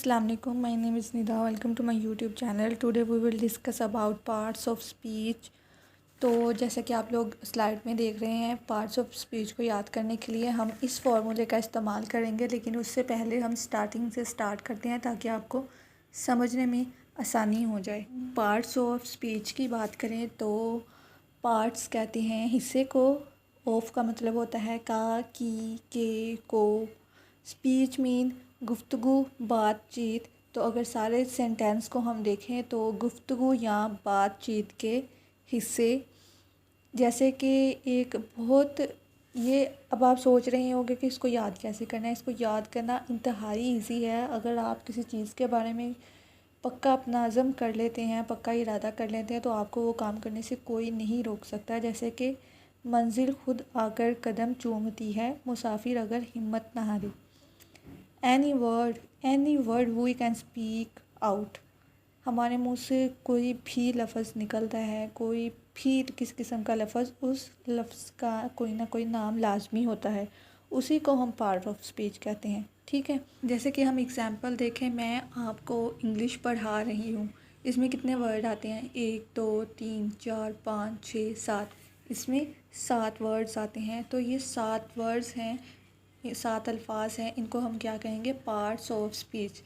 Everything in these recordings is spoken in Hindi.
Assalamu alaikum. My name is Nida. Welcome to my YouTube channel. Today we will discuss about parts of speech. तो जैसा कि आप लोग स्लाइड में देख रहे हैं, पार्ट्स ऑफ स्पीच को याद करने के लिए हम इस फॉर्मूले का इस्तेमाल करेंगे, लेकिन उससे पहले हम स्टार्टिंग से स्टार्ट करते हैं ताकि आपको समझने में आसानी हो जाए। पार्ट्स ऑफ स्पीच की बात करें तो पार्ट्स कहते हैं हिस्से को। ऑफ का मतलब होता है का, की, के, को। स्पीच मीन गुफ्तगू, बातचीत। तो अगर सारे सेंटेंस को हम देखें तो गुफ्तगू या बातचीत के हिस्से, जैसे कि एक बहुत ये अब आप सोच रहे होंगे कि इसको याद कैसे करना है। इसको याद करना इंतहाई इजी है। अगर आप किसी चीज़ के बारे में पक्का अपना अज़म कर लेते हैं, पक्का इरादा कर लेते हैं, तो आपको वो काम करने से कोई नहीं रोक सकता। जैसे कि मंजिल खुद आकर कदम चूमती है, मुसाफिर अगर हिम्मत ना हारे। Any word we can speak out. हमारे मुंह से कोई भी लफ्ज़ निकलता है, कोई भी किस किस्म का लफ्ज़, उस लफ्ज़ का कोई ना कोई नाम लाजमी होता है, उसी को हम पार्ट ऑफ स्पीच कहते हैं। ठीक है, जैसे कि हम एग्ज़ाम्पल देखें, मैं आपको इंग्लिश पढ़ा रही हूँ। इसमें कितने वर्ड आते हैं? 1 2 3 4 5 6 7। इसमें 7 वर्ड्स आते हैं। तो ये 7 वर्ड्स हैं, ये 7 अल्फाज हैं। इनको हम क्या कहेंगे? Parts of speech.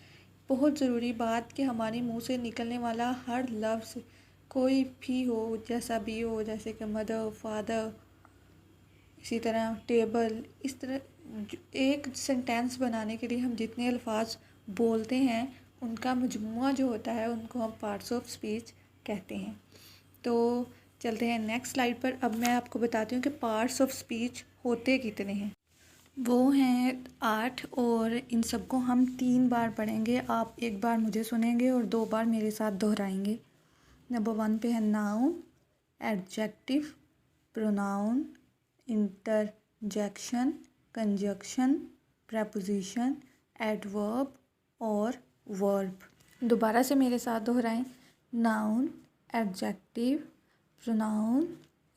बहुत ज़रूरी बात कि हमारे मुंह से निकलने वाला हर लफ्ज़ कोई भी हो, जैसा भी हो, जैसे कि मदर, फादर, इसी तरह टेबल, इस तरह एक सेंटेंस बनाने के लिए हम जितने अल्फाज बोलते हैं उनका मजमुआ जो होता है उनको हम पार्ट्स ऑफ स्पीच कहते हैं। तो चलते हैं नेक्स्ट स्लाइड पर। अब मैं आपको बताती हूँ कि पार्ट्स ऑफ स्पीच होते कितने हैं। वो हैं 8 और इन सबको हम 3 बार पढ़ेंगे। आप एक बार मुझे सुनेंगे और 2 बार मेरे साथ दोहराएंगे। नंबर 1 पे है noun, adjective, pronoun, interjection, conjunction, preposition, adverb और वर्ब। दोबारा से मेरे साथ दोहराएं। Noun, adjective, pronoun,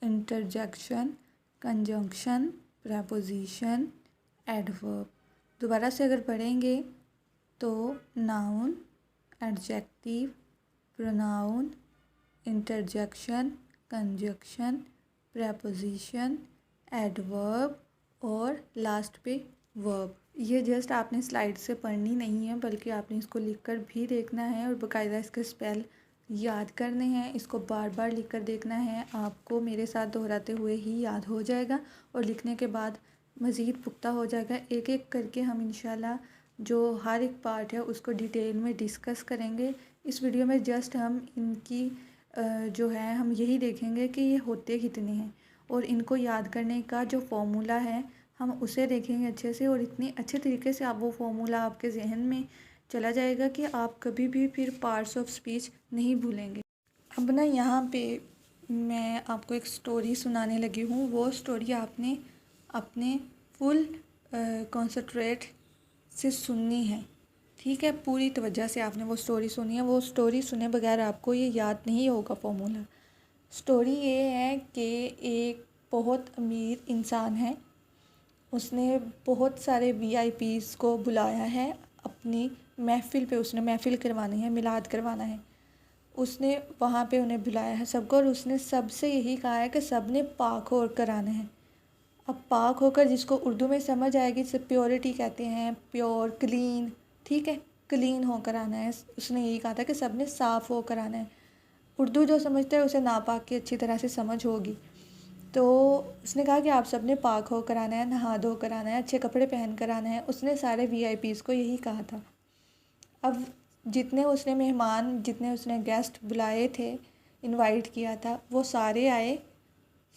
interjection, conjunction, preposition, adverb. दोबारा से अगर पढ़ेंगे तो noun, adjective, pronoun, interjection, conjunction, preposition, adverb और लास्ट पे वर्ब। ये जस्ट आपने स्लाइड से पढ़नी नहीं है, बल्कि आपने इसको लिखकर भी देखना है और बाकायदा इसके स्पेल याद करने हैं। इसको बार बार लिख कर देखना है। आपको मेरे साथ दोहराते हुए ही याद हो जाएगा और लिखने के बाद मज़ीद पुख्ता हो जाएगा। एक एक करके हम इंशाल्लाह जो हर एक पार्ट है उसको डिटेल में डिस्कस करेंगे। इस वीडियो में जस्ट हम इनकी जो है हम यही देखेंगे कि ये होते कितने हैं और इनको याद करने का जो फॉर्मूला है हम उसे देखेंगे अच्छे से। और इतनी अच्छे तरीके से आप वो फॉर्मूला आपके जहन में चला जाएगा कि आप कभी भी फिर पार्ट्स ऑफ स्पीच नहीं भूलेंगे। अब ना यहाँ पे मैं आपको एक स्टोरी सुनाने लगी हूँ। वो स्टोरी आपने अपने फुल कॉन्सनट्रेट से सुननी है। ठीक है, पूरी तवज्जो से आपने वो स्टोरी सुनी है। वो स्टोरी सुने बगैर आपको ये याद नहीं होगा फॉर्मूला। स्टोरी ये है कि एक बहुत अमीर इंसान है, उसने बहुत सारे वीआईपीज़ को बुलाया है अपनी महफ़िल पे। उसने महफ़िल करवानी है, मिलाद करवाना है। उसने वहाँ पे उन्हें बुलाया है सबको और उसने सबसे यही कहा है कि सब ने पाक होकर आना है। अब पाक होकर जिसको उर्दू में समझ आएगी, इसे प्योरिटी कहते हैं, प्योर, क्लीन। ठीक है, क्लीन होकर आना है। उसने यही कहा था कि सब ने साफ़ होकर आना है। उर्दू जो समझता है उसे नापाक की अच्छी तरह से समझ होगी। तो उसने कहा कि आप सब ने पाक होकर आना है, नहा धो कर आना है, अच्छे कपड़े पहन कर आना है। उसने सारे वीआईपीज़ को यही कहा था। अब जितने उसने मेहमान, जितने उसने गेस्ट बुलाए थे, इनवाइट किया था, वो सारे आए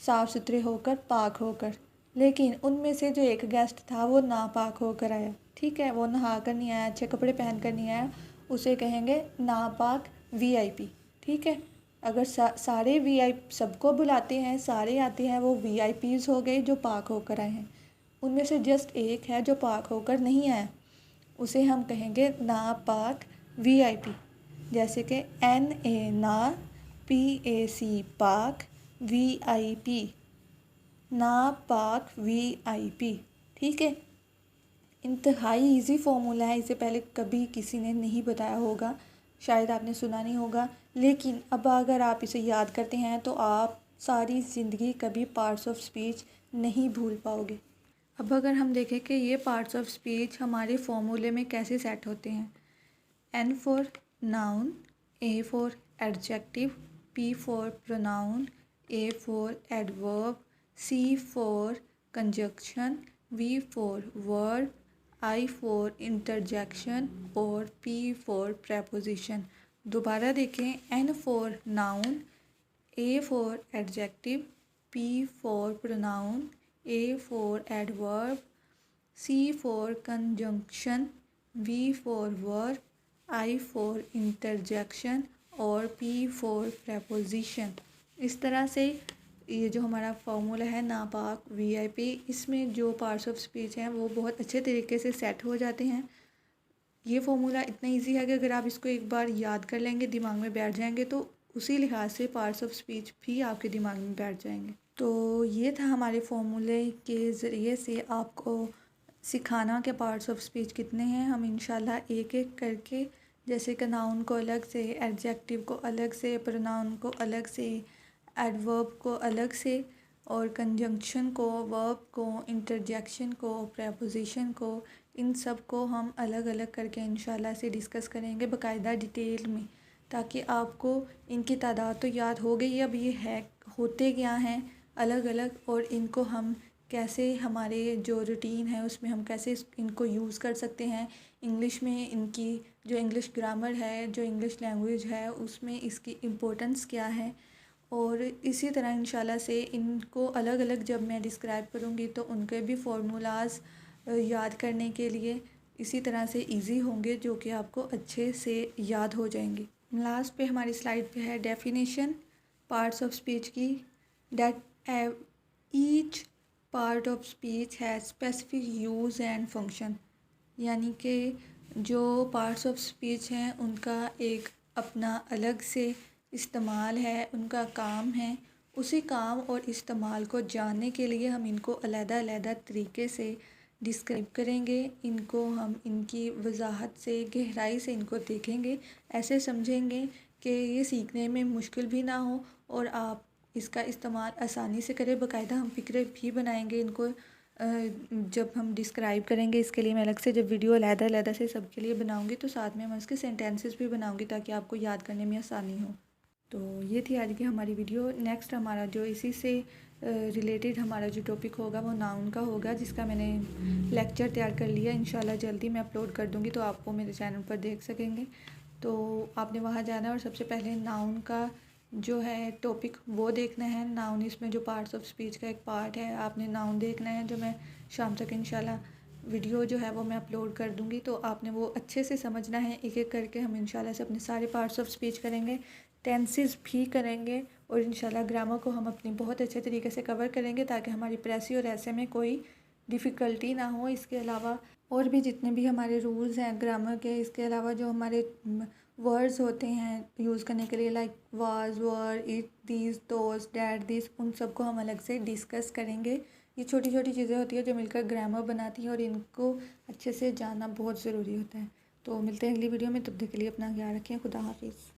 साफ़ सुथरे होकर, पाक होकर। लेकिन उनमें से जो एक गेस्ट था वो नापाक होकर आया। ठीक है, वो नहा कर नहीं आया, अच्छे कपड़े पहन कर नहीं आया। उसे कहेंगे नापाक वीआईपी। ठीक है, अगर सारे वीआईपी सबको बुलाते हैं, सारे आते हैं, वो वीआईपीज़ हो गए जो पाक होकर आए हैं। उनमें से जस्ट एक है जो पाक होकर नहीं आया, उसे हम कहेंगे नापाक वीआईपी। जैसे कि NA ना, PAC पाक, VIP नापाक VIP। ठीक है, इंतहाई इजी फॉर्मूला है, इसे पहले कभी किसी ने नहीं बताया होगा, शायद आपने सुना नहीं होगा, लेकिन अब अगर आप इसे याद करते हैं तो आप सारी ज़िंदगी कभी पार्ट्स ऑफ स्पीच नहीं भूल पाओगे। अब अगर हम देखें कि ये पार्ट्स ऑफ स्पीच हमारे फॉर्मूले में कैसे सेट होते हैं। N for noun, A for adjective, P for pronoun, A for adverb, C for conjunction, V for verb, I for interjection और P फॉर प्रेपोजिशन। दोबारा देखें, N for noun, A for adjective, P for pronoun, A for adverb, C for conjunction, V for verb, I for interjection और P फॉर प्रेपोजिशन। इस तरह से ये जो हमारा फॉर्मूला है नापाक VIP, इसमें जो पार्ट्स ऑफ स्पीच हैं वो बहुत अच्छे तरीके से सेट हो जाते हैं। ये फॉर्मूला इतना इजी है कि अगर आप इसको एक बार याद कर लेंगे, दिमाग में बैठ जाएंगे, तो उसी लिहाज से पार्ट्स ऑफ स्पीच भी आपके दिमाग में बैठ जाएंगे। तो ये था हमारे फॉर्मूले के ज़रिए से आपको सिखाना के पार्ट्स ऑफ स्पीच कितने हैं। हम इंशाल्लाह एक एक करके, जैसे कि नाउन को अलग से, एडजेक्टिव को अलग से, प्रोनाउन को अलग से, एडवर्ब को अलग से और कंजंक्शन को, वर्ब को, इंटरजेक्शन को, प्रेपोजिशन को, इन सब को हम अलग अलग करके इंशाल्लाह से डिस्कस करेंगे बाकायदा डिटेल में, ताकि आपको इनकी तादाद तो याद हो गई। अब ये है होते क्या हैं अलग अलग, और इनको हम कैसे हमारे जो रूटीन है उसमें हम कैसे इनको यूज़ कर सकते हैं। इंग्लिश में इनकी जो इंग्लिश ग्रामर है, जो इंग्लिश लैंग्वेज है, उसमें इसकी इम्पोर्टेंस क्या है। और इसी तरह इंशाल्लाह से इनको अलग अलग जब मैं डिस्क्राइब करूँगी तो उनके भी फार्मूलाज याद करने के लिए इसी तरह से इजी होंगे, जो कि आपको अच्छे से याद हो जाएंगे। लास्ट पे हमारी स्लाइड पे है डेफिनेशन पार्ट्स ऑफ स्पीच की। That each part of speech has specific use and function, यानी कि जो पार्ट्स ऑफ स्पीच हैं उनका एक अपना अलग से इस्तेमाल है, उनका काम है। उसी काम और इस्तेमाल को जानने के लिए हम इनको अलग-अलग तरीके से डिस्क्राइब करेंगे। इनको हम इनकी वजाहत से, गहराई से इनको देखेंगे, ऐसे समझेंगे कि ये सीखने में मुश्किल भी ना हो और आप इसका इस्तेमाल आसानी से करें। बाकायदा हम फ़िक्रे भी बनाएंगे इनको जब हम डिस्क्राइब करेंगे। इसके लिए मैं अलग से जब वीडियो अलग से सबके लिए बनाऊंगी तो साथ में मैं उसके सेंटेंसेस भी बनाऊंगी ताकि आपको याद करने में आसानी हो। तो ये थी आज की हमारी वीडियो। नेक्स्ट हमारा जो इसी से रिलेटेड हमारा जो टॉपिक होगा वो नाउन का होगा, जिसका मैंने लेक्चर तैयार कर लिया। इंशाल्लाह जल्दी मैं अपलोड कर दूँगी तो आपको मेरे चैनल पर देख सकेंगे। तो आपने वहाँ जाना है और सबसे पहले नाउन का जो है टॉपिक वो देखना है। नाउन इसमें जो पार्ट्स ऑफ स्पीच का एक पार्ट है, आपने नाउन देखना है, जो मैं शाम तक इंशाल्लाह वीडियो जो है वो मैं अपलोड कर दूँगी। तो आपने वो अच्छे से समझना है, एक एक करके हम इंशाल्लाह से अपने सारे पार्ट्स ऑफ स्पीच करेंगे, टेंसेस भी करेंगे और इंशाल्लाह ग्रामर को हम अपनी बहुत अच्छे तरीके से कवर करेंगे ताकि हमारी प्रेसी और ऐसे में कोई डिफ़िकल्टी ना हो। इसके अलावा और भी जितने भी हमारे रूल्स हैं ग्रामर के, इसके अलावा जो हमारे वर्ड्स होते हैं यूज़ करने के लिए, like was, were, it, this, those, that, this, उन सबको हम अलग से डिस्कस करेंगे। ये छोटी छोटी चीज़ें होती हैं जो मिलकर ग्रामर बनाती हैं और इनको अच्छे से जानना बहुत ज़रूरी होता है। तो मिलते हैं अगली वीडियो में, तब तक के लिए अपना ख्याल रखें। खुदा हाफिज़।